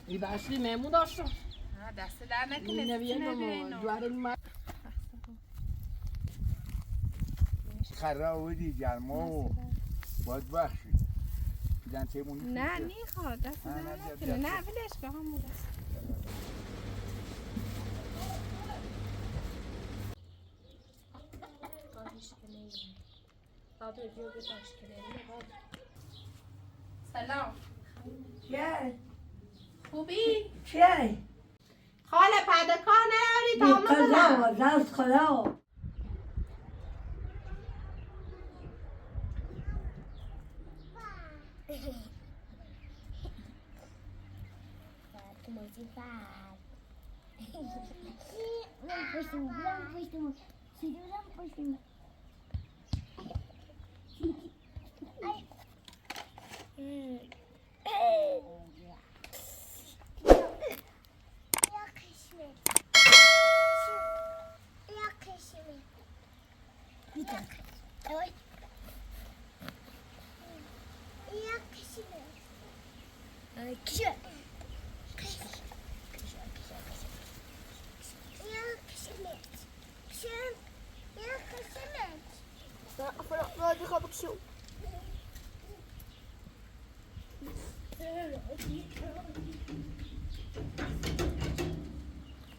این باشی میمون داشت. دست در نکنه. نمی‌دونم. خراودی جرمو باید بخشی. نه نیخواد دست در نکنه. نه ولش به همون دست. سلام. چیه؟ خوبی؟ چیه؟ خاله پدکار نیاری تا خدا دست خدا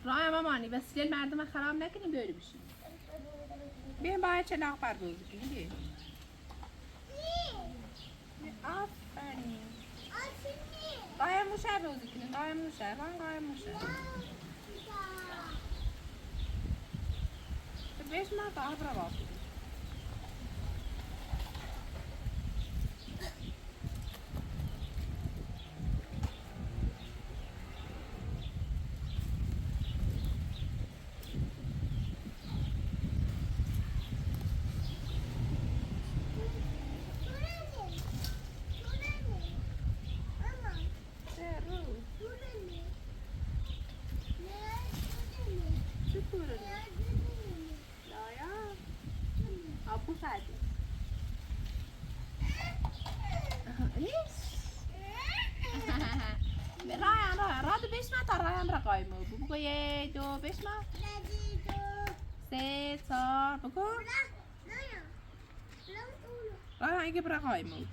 راه مامانی وسیله مردم خراب نکنیم بیاری بشیم بیایم باید چه ناق بردازی کنیم بیایم آفرین قایم موشه بازی کنیم قایم موشه قایم موشه بیش ما تا آب را باز کنیم بگو 1 2 بشمار 3 4 بگو راه اگه برای قایم بود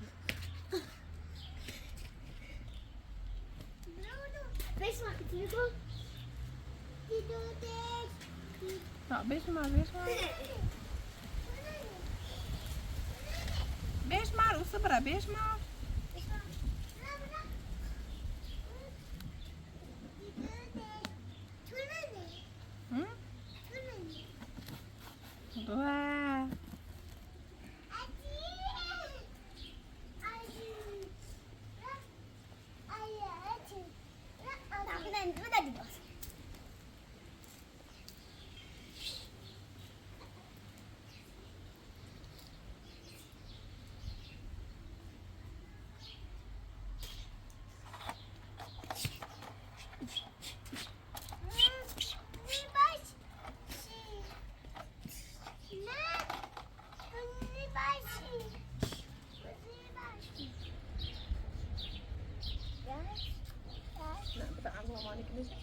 بشمار بشمار اوسه برای بشمار Wow.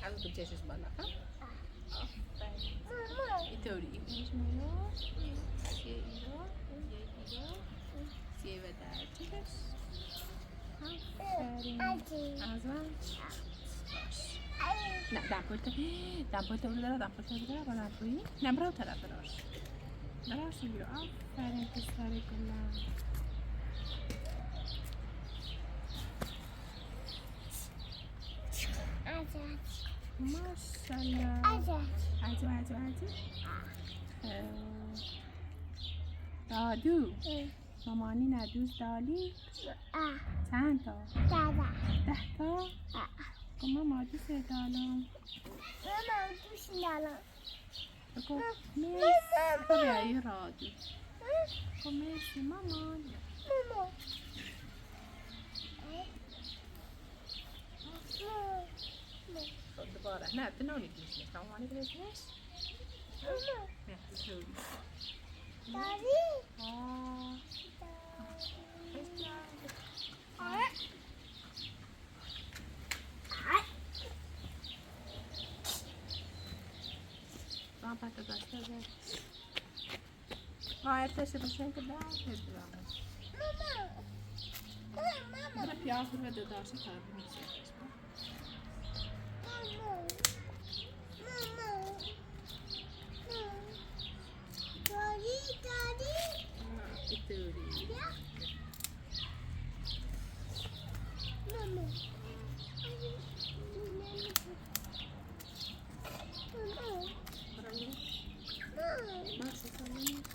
از تو چشش بالا اینطوری اینش مالا یه ایرو سیه و در چشش آفرین از من نه دمپلت رو داره با دمپلی نه برای طرف دراش بگیرو آفرین پسر گلم ماشالله عجب دادو مامانی ندوز دالی چند تا 10 تا ماما دوست دارم بگو مرسی بیایی رادو بگو مرسی مامان دوباره نه تو نونی کنیش مامانی کنیش نه تو طوری داری؟ ارتش باشن که درد بدرم برای پیاز رو بده داشته تا بمیزه بیتوری باشه سلام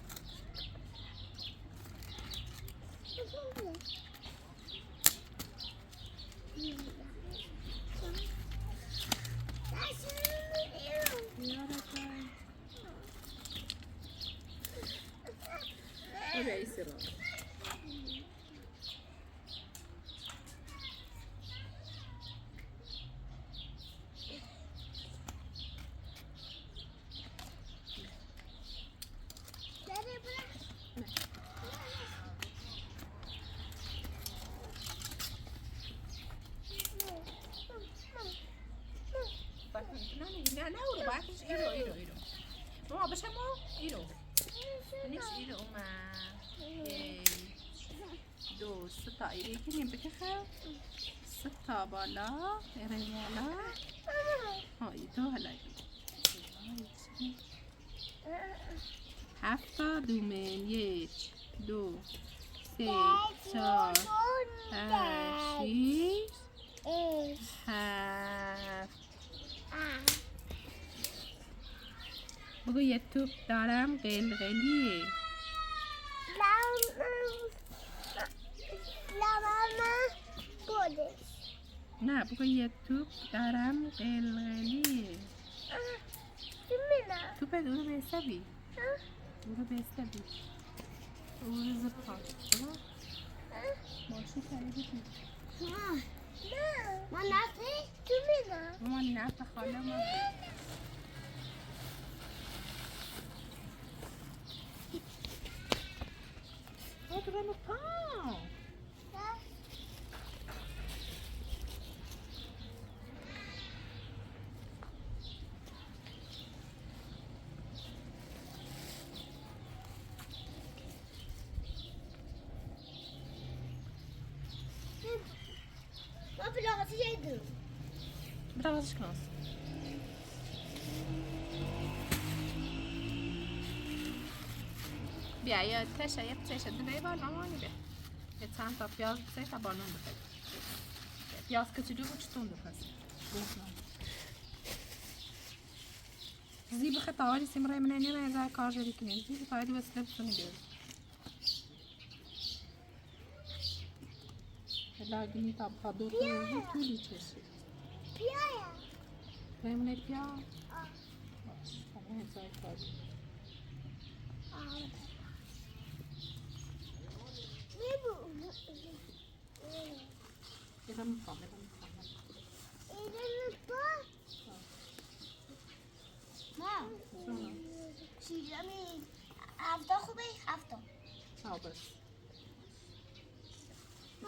رئیس را نه اونو باید ایرو ماما بشه ایرو نیست ایرو دو ستا ایری کنیم بکخه ستا بالا ایره بالا های دو هلا هفتا دومن یک دو سه چار پنج شیش هفت بگو یه توپ دارم قلقلیه نه بگو یه توپ دارم قلقلیه توپ او رو بستبی او رو زبخان ماشی خریدی من نفه تو میدم من نفه خاله ما تو برم پاو ما بلاغتی یدیم برازش کناس بیا یه تشه دونه بار مامانی بیا یه چند تا پیاز بسه تا بالون بخیر پیاز کچیدو بود چطور بپس زی بخیر تاوری سیمرای منه نیمه ازای کار جدی کنیم زی تاوری بسیده بسونی بیرد لاگینی تا بخادو طولی چشید پیایا منه پیا باش همه ازای کار ایران میخوام ما چیزمی هفته خوبه هفته بس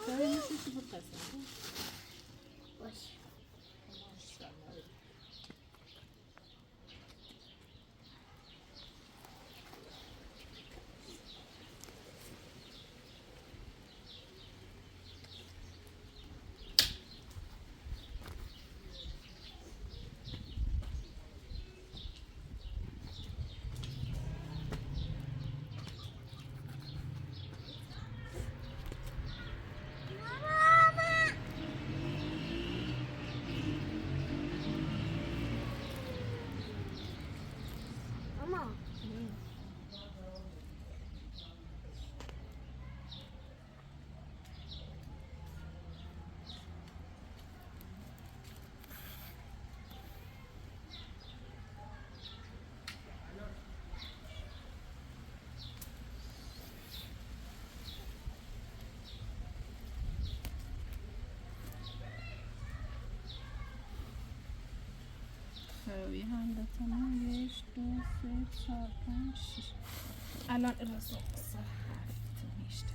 کاری نیستی چی بود قسم باش روی هندتون یک دو سه چهار پنج شش الان رسول هفت میشته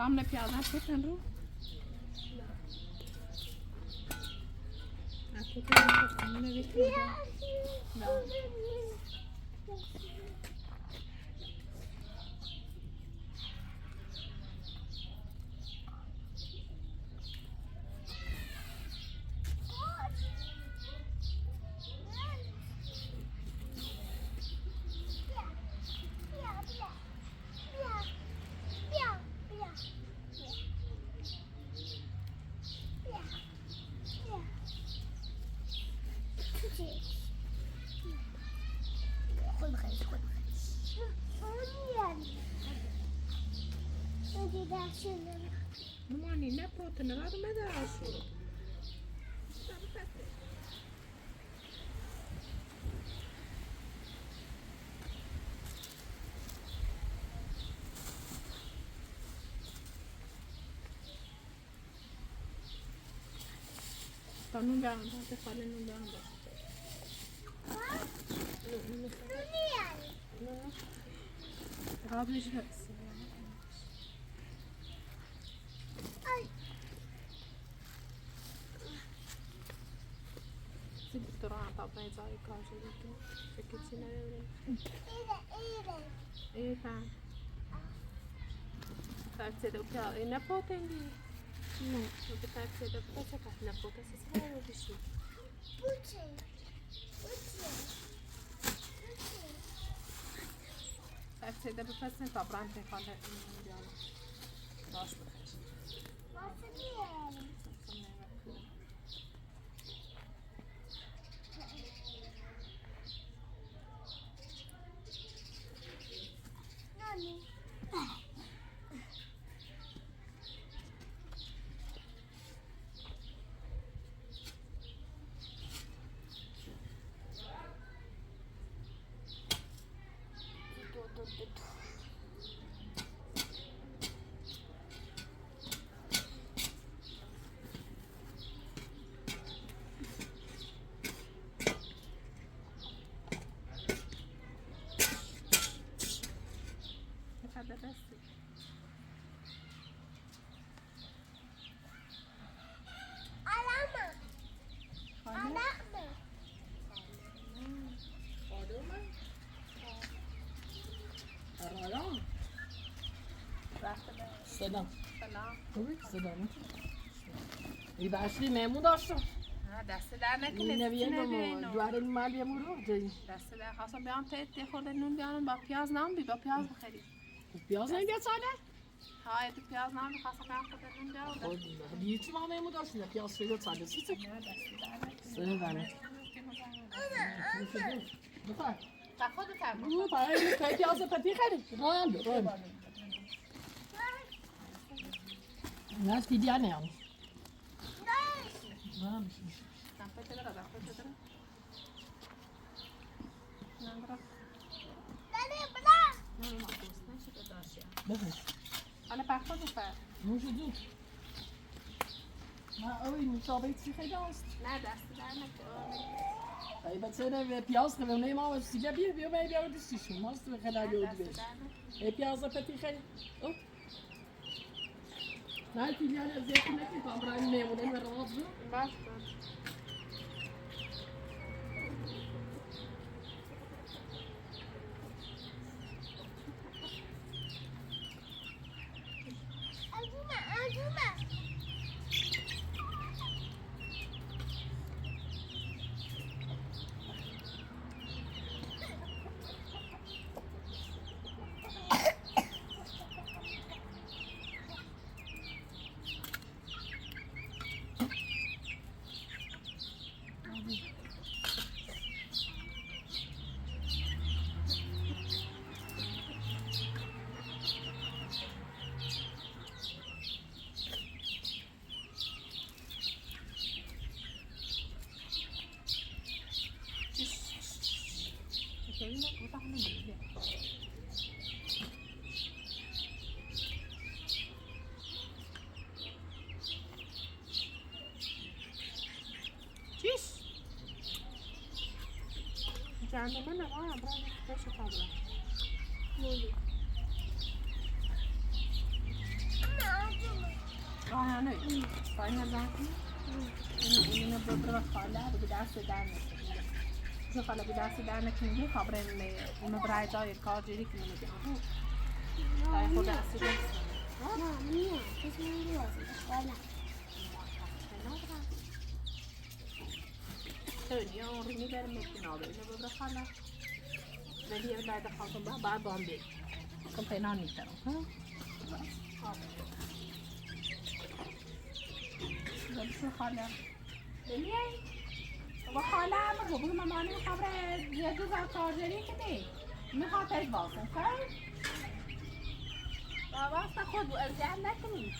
رامل پیاده کتن رو مامانی نپوتنه بعد مدرسه نون بیارم تا خاله نون بیارم رادویش هست سيب التراب طبعا زي كاجو فكتينا ايه فاهم تعرف تدو بيا نبوتين دي نو بتعرف تدو بس كات نبوت اساسا هو بشي تعرف تدو بس طبعا تخاله باش بخير سلام سلام خوبی؟ سلام ای باشی مهمون داشتم دست در نکنه این نویه جوار مال یه مرو جایی دست در خواستم بیام تیت خورده نون بیارم با پیاز نام با پیاز بخری پیاز نمیاد ساله؟ های تو پیاز نام خواستم بیام خورده نون بیارم دیگه ما مهمون داشتیم پیاز شده ساله سیچه سلام بخواه تا خودت هم او برای این پیاز پتی خیلی راند نه دیگه نه نه حالا پخت بفر نوش جون نه اوی نوشابه چی خیلی هست نه دست در نکن ای بچه نه پیاز خیلی نه ما سیگه بیا بیا دستیشون ماست به خیلی یاد بیش ای پیاز پتی خیلی او نه دیگه نه زیادی نکنی تا برای میمونه و راحت بود باش جنبه من نگاه هم برای بشه کابرا نه پایین نزن اینو ببر خاله بگو دست در نکنی چون خاله بگو دست در نکنی خبرم مبرایزای کارجری که میگم تای خود دست مامی کسی می‌ریازه والا تونی اون رو میبرم میکنه اینو ببر خاله ولی یه بعد خواستم بعد بامبی کم پینا نیستم ها بسم خاله ببین بابا خاله بگو بگو مامانی خبره یه جور کارجری کدی میخواد از باسم خب بابا اصلا خود اذیت نکنی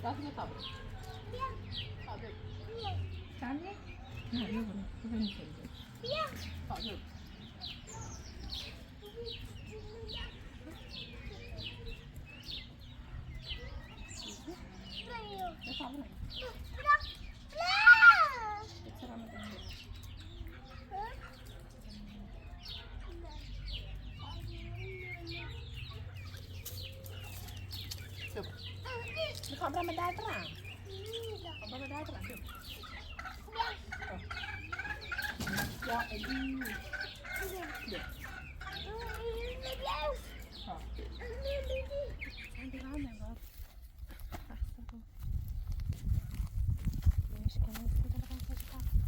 Stop the cover. Cover. Stand it? No, you're going to take it. بیا Cover. بیا The cover. بیا It's around the bend. Super. The cover med där fram. Cover med där fram. Ja, Eddie. Ja. Ja. Sen det var. مش كمان كده بقى نفتح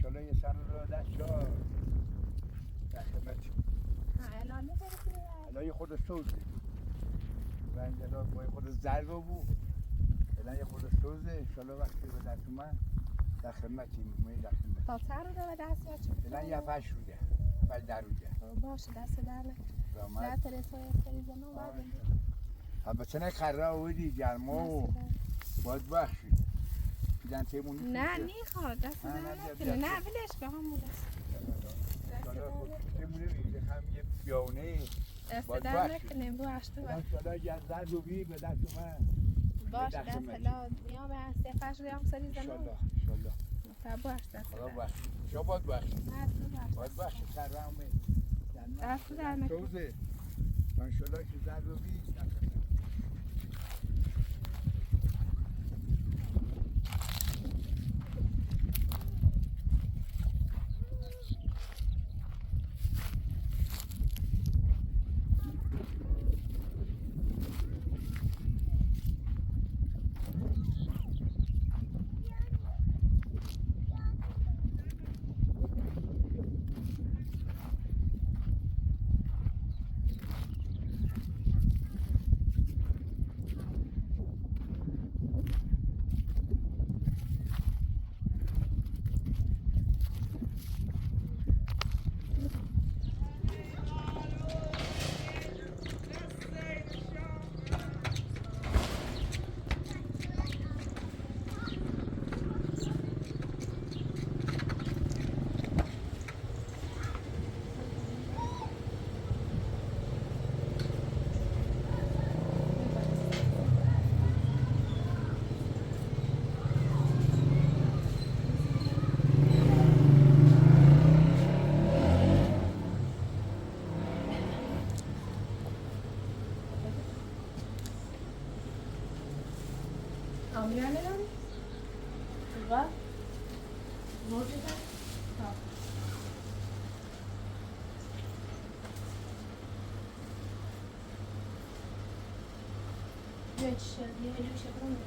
انشالله یه سر رو دست جا در خدمتی الان یه خود سوزه و انجلا با یه خود زرگ بود الان یه خود سوزه انشالله وقتی به دست من در خدمتی میمونی در خدمتی تا سر رو به دست یا چه؟ الان یه پش روده پش در روده باشه دست در نکن نه ترسای سری زنان باید البته نه خره آوردی گرما و باید بخشی دیدن تیمونی نه نیخواد دست در نکنه نه ولش به همون دست تیمونی میگه هم یه بیاونه دست در نکنه بو اشته باید انشالله گذر رو بی به دست من باشه دست لا یا به سفرش رو هم سری زنان انشالله تا بو اشته دست خدا در بخشی شا باید بخشی باید بخشی خره همه دست در نکنه توزه انشالله که زر رو بی Hamburger dan? Wat? Wat is dat? Ja. Die hele chaperon.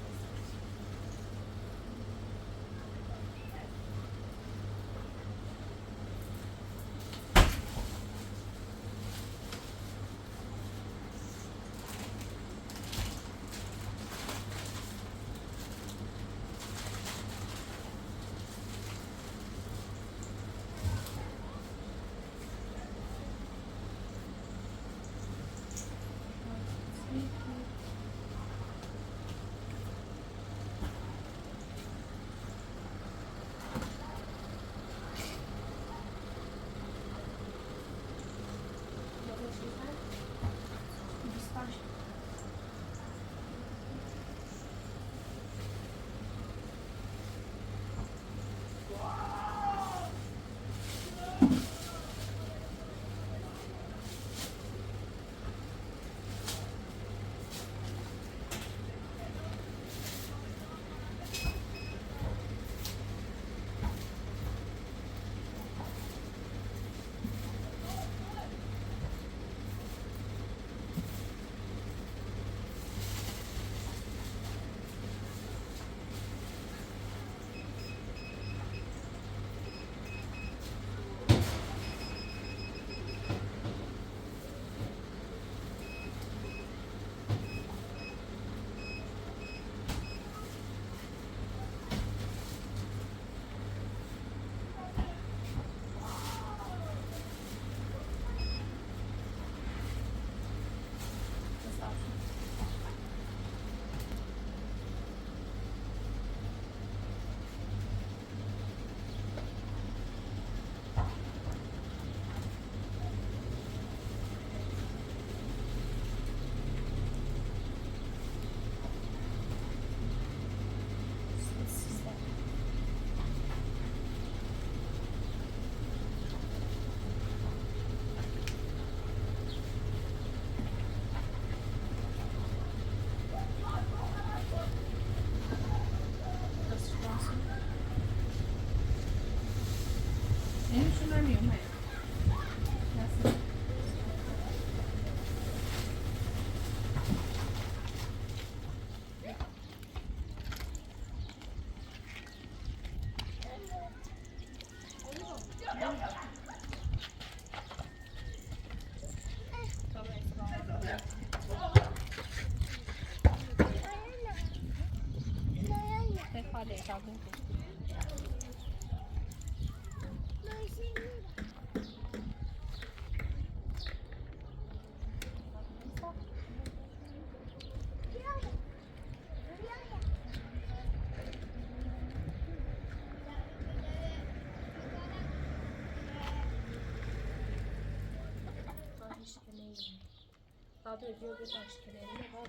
Tabii diyor bu taşkelerini var.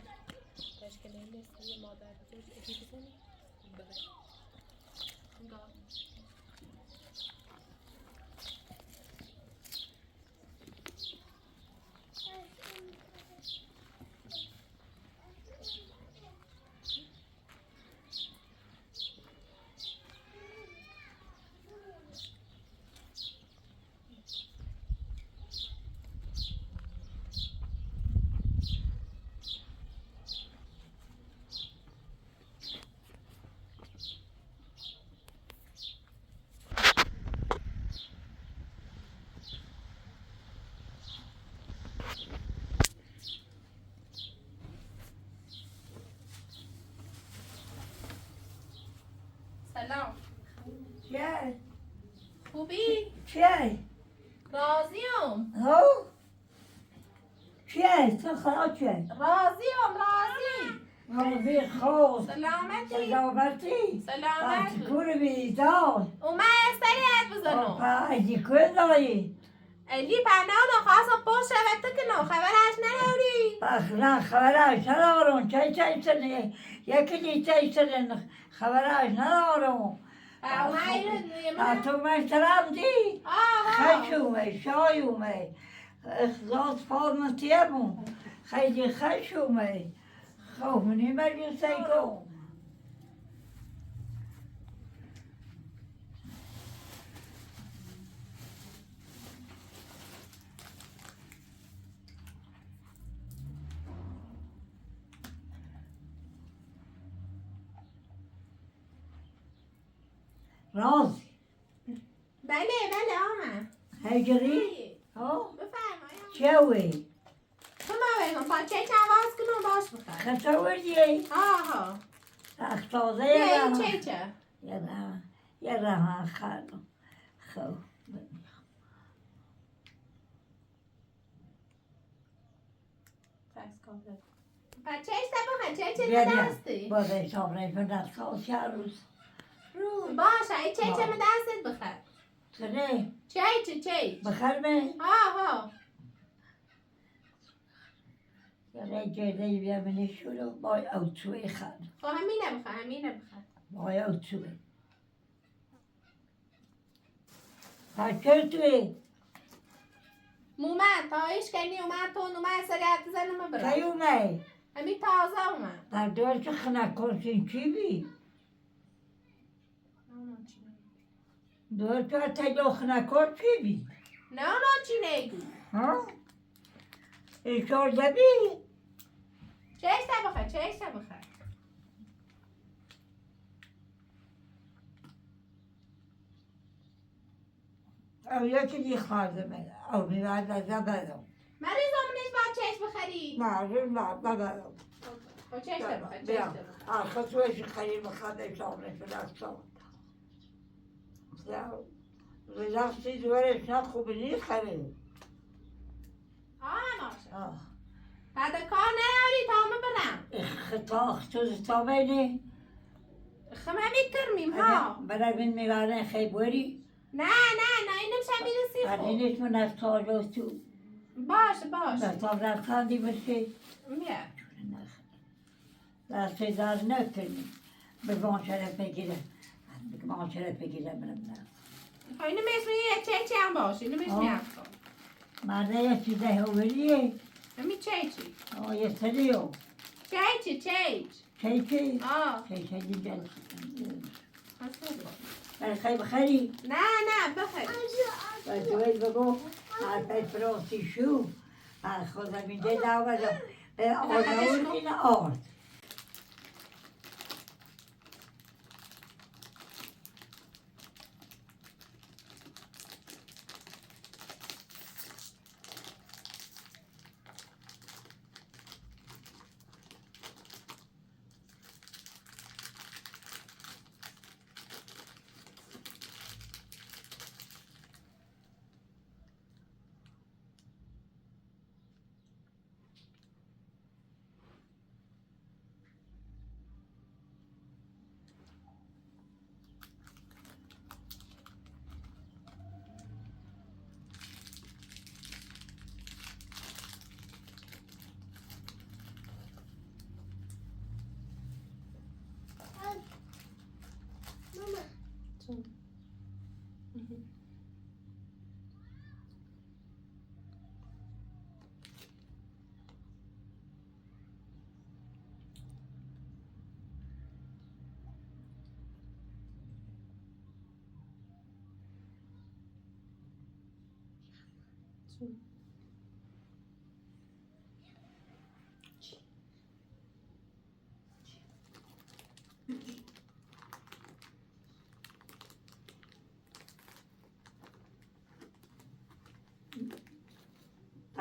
Taşkelerini size madem diyor iki kısım böyle. Da. سلام چیه؟ خوبی؟ چیه؟ راضیم ها؟ چیه؟ تو خدا چیه؟ راضیم راضی روزی خوز سلامتی سلامتی سلامت کور بیدار اومد سریعت بزنم ایدی کور داری؟ علی پناه خواستم پشت شود تو که نو خبرش نداری نه خبرش ندارم چی سنه یکی دی سنه خبرش ندارم تو مشترم دی خشومه شایومه اخلاص فرمتیمون خیلی خشومه خوبنی مجلسی کن راز بله آمد هجری ها بفرمایید چوی تو ما بگم با چه نواز کنم باش بخیر خطوردی آها اختازه یه یه چه یه رحمه خانم خب بچه ایسته بخیر چه بیا دستی با حساب نیفون دستگاه چه روز باشه ای چه دستت بخیر کنه چه بخیر می آها یه جده بیا منی شروع بای اوتوی خانم خب همینه بخیر بای اوتوی پکر توی مومد تا ایش کنی اومد تو اومد سری حرف زنم برم کی اومد همین تازه اومد در دور که خنک کنسین چی بی دور که تجا خنک کن چی بی نه چی نگو ها ایشار دبی چه ایسته بخیر او یکی دی خواهده او میبرد از بدم مریضم نیست باید چش بخری معلوم نه بدم با چش بخیر بیا آخه تویش خیلی بخواد ایشار نشد از سام رفتی دورش نه خوبی نیست خیلی باشه بعد کار نیاری تا همه برم خطاخ تو تابینی خمه میکرمیم ها برای من میبرن خیلی بوری نه اینم شمیرسی برای خود نیتون از تاجا تو باشه بطاب رفتندی بشی میه دستی در نکنی به ماشره بگیره به ماشره بگیره منم نه خب اینو میسمی یه چه هم باشه اینو میسمی هم کن مرده یه چیزه هولیه همین چه یه سریو چه چی آه چی دیگه حسن برای خیلی بخری نه بخیر باید دوید بگو حرفای فرانسی شو خودم اینجا دعوتم آنور این آرد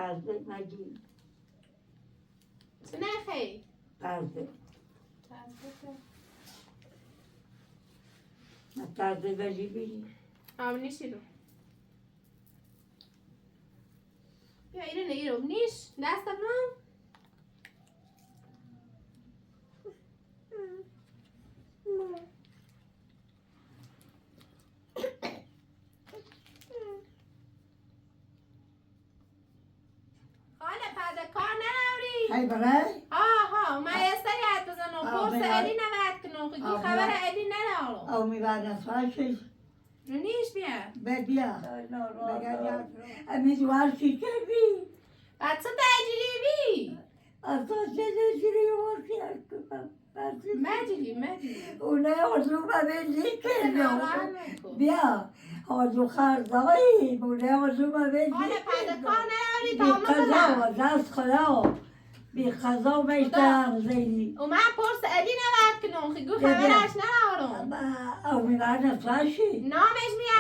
تازه مگی نه خیلی تازه ولی بینی نیستی رو بیا ایرو نیش دستم هم خاله پده کار نروری هی برای آها ما یه سری حد بزنم پرس ایلی نوید کنم خیلی خبر ایلی نرارم او میبرد سوالشش نیش بیا بیا امیز ورشی که بی بعد تو تجری بی اصلا چه نشیری ورشی مجلی اونه آزو ببینی که ناراحت نکن. بیا آزو خرزایی اونه آزو ببینی حالا پده کار نیاری بی تا همه قضا برم دست خدا بی قضا میشترم زیدی و من پرس ایلی نوید کنم خیلی خبرش نرارم او میگن فلاشی نامش میاد